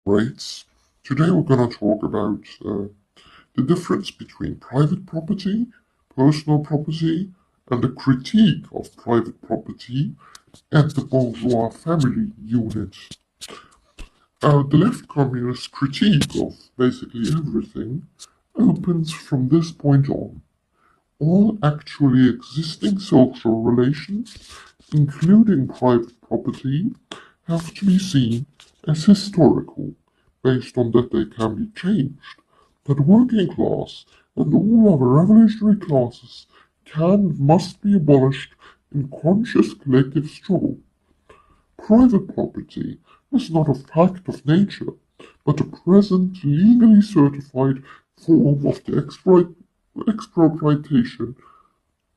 Rates. Today we're going to talk about the difference between private property, personal property, and the critique of private property and the bourgeois family unit. The left communist critique of basically everything opens from this point on. All actually existing social relations, including private property, have to be seen as historical, based on that they can be changed, that working class and all other revolutionary classes must be abolished in conscious collective struggle. Private property is not a fact of nature, but a present legally certified form of the expropriation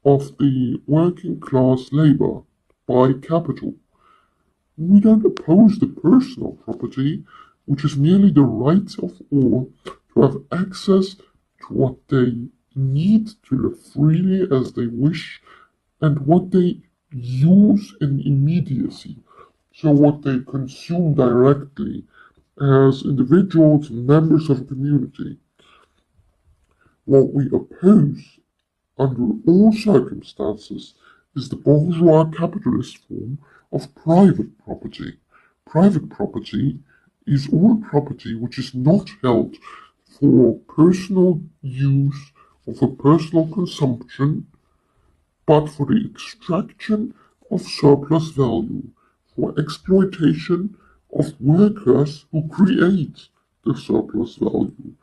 of the working class labor by capital. We don't oppose the personal property, which is merely the right of all to have access to what they need to live freely as they wish and what they use in immediacy. So what they consume directly as individuals and members of a community. What we oppose under all circumstances is the bourgeois capitalist form of private property. Private property is all property which is not held for personal use or for personal consumption, but for the extraction of surplus value, for exploitation of workers who create the surplus value,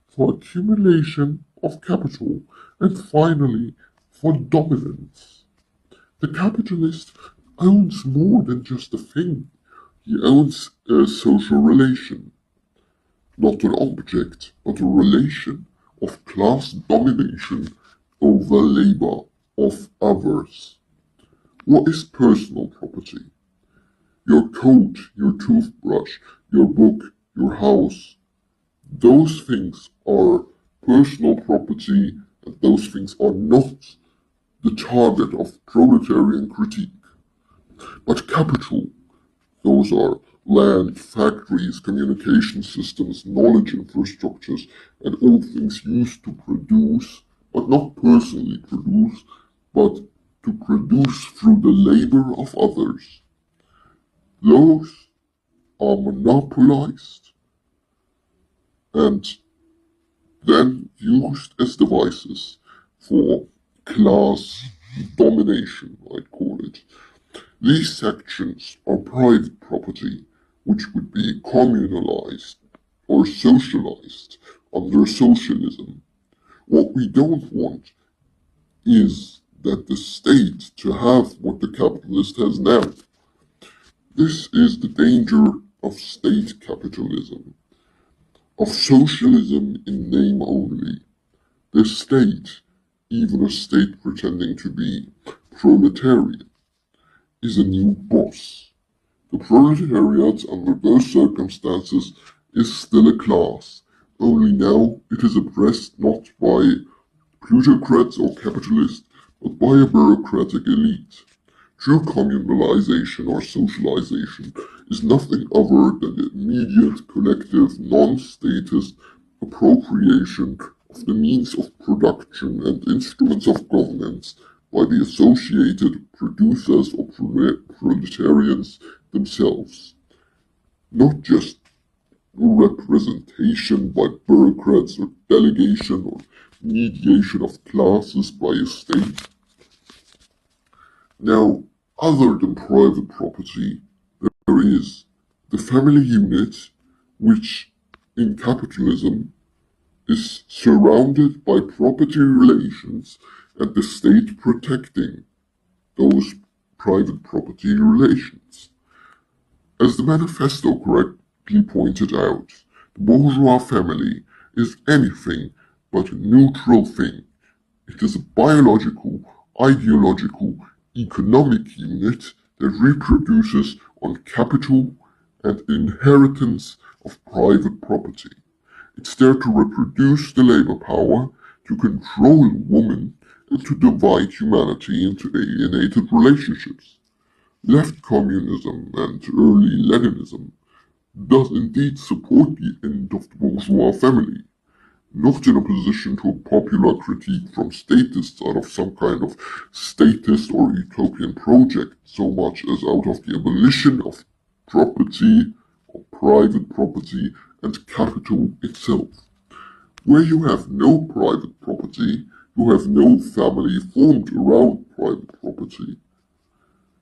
for accumulation of capital, and finally, for dominance. The capitalist owns more than just a thing. He owns a social relation, not an object, but a relation of class domination over labor of others. What is personal property? Your coat, your toothbrush, your book, your house. Those things are personal property, and those things are not the target of proletarian critique. But capital, those are land, factories, communication systems, knowledge infrastructures, and all things used to produce, but not personally produce, but to produce through the labor of others. Those are monopolized and then used as devices for class domination, I'd call it. These sections are private property, which would be communalized or socialized under socialism. What we don't want is that the state to have what the capitalist has now. This is the danger of state capitalism, of socialism in name only. The state, even a state pretending to be proletariat, is a new boss. The proletariat, under those circumstances, is still a class, only now it is oppressed not by plutocrats or capitalists, but by a bureaucratic elite. True communalization or socialization is nothing other than the immediate, collective, non-statist appropriation of the means of production and instruments of governance by the associated producers or proletarians themselves, not just representation by bureaucrats or delegation or mediation of classes by a state. Now, other than private property, there is the family unit, which in capitalism is surrounded by property relations and the state protecting those private property relations. As the manifesto correctly pointed out, the bourgeois family is anything but a neutral thing. It is a biological, ideological, economic unit that reproduces on capital and inheritance of private property. It's there to reproduce the labor power, to control women, and to divide humanity into alienated relationships. Left communism and early Leninism does indeed support the end of the bourgeois family, not in opposition to a popular critique from statists out of some kind of statist or utopian project, so much as out of the abolition of property, or private property, and capital itself. Where you have no private property, you have no family formed around private property.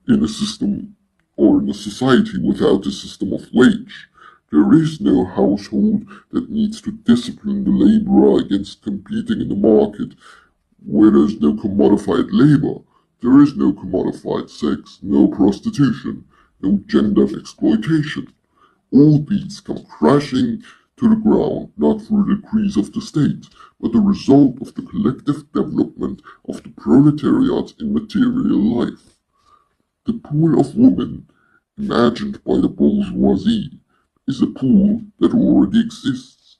In a system or in a society without a system of wage, there is no household that needs to discipline the laborer against competing in the market. Where there is no commodified labor, there is no commodified sex, no prostitution, no gender exploitation. All these come crashing to the ground not through the decrees of the state, but the result of the collective development of the proletariat in material life. The pool of women imagined by the bourgeoisie is a pool that already exists,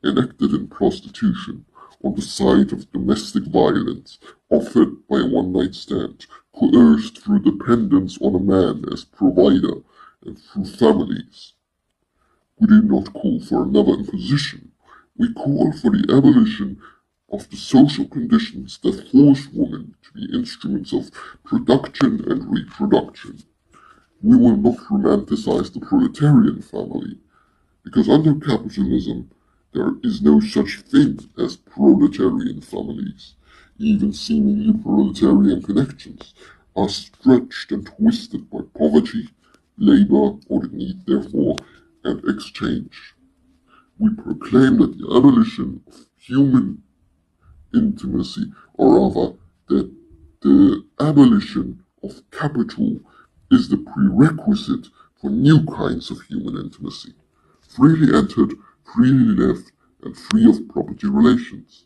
enacted in prostitution, on the side of domestic violence, offered by a one-night stand, coerced through dependence on a man as provider, and through families. We do not call for another imposition. We call for the abolition of the social conditions that force women to be instruments of production and reproduction. We will not romanticize the proletarian family, because under capitalism there is no such thing as proletarian families. Even seemingly proletarian connections are stretched and twisted by poverty, labor, or the need therefor, and exchange. We proclaim that the abolition of human intimacy, or rather that the abolition of capital is the prerequisite for new kinds of human intimacy, freely entered, freely left, and free of property relations.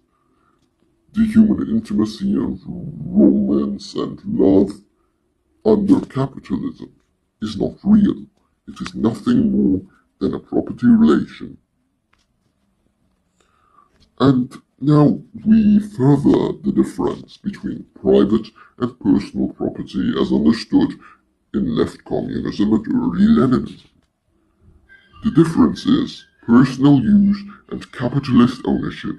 The human intimacy and romance and love under capitalism is not real. It is nothing more than a property relation. And now we further the difference between private and personal property as understood in left communism and early Leninism. The difference is personal use and capitalist ownership.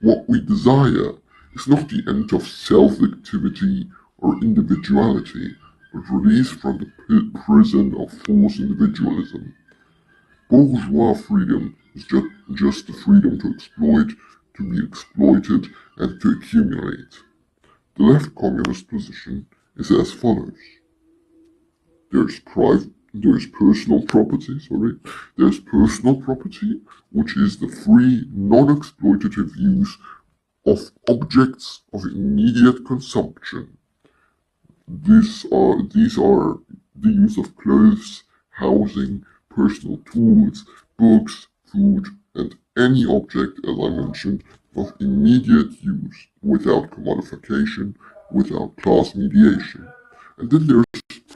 What we desire is not the end of self-activity or individuality, but release from the prison of false individualism. Bourgeois freedom is just the freedom to exploit, to be exploited, and to accumulate. The left communist position is as follows. There's personal property, There's personal property, which is the free, non-exploitative use of objects of immediate consumption. These are the use of clothes, housing, personal tools, books, food, and any object, as I mentioned, of immediate use, without commodification, without class mediation. And then there's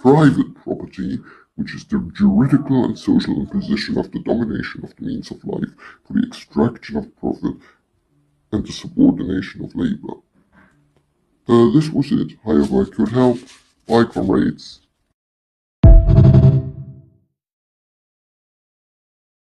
private property, which is the juridical and social imposition of the domination of the means of life for the extraction of profit and the subordination of labor. This was it. However I could help. Bye, comrades.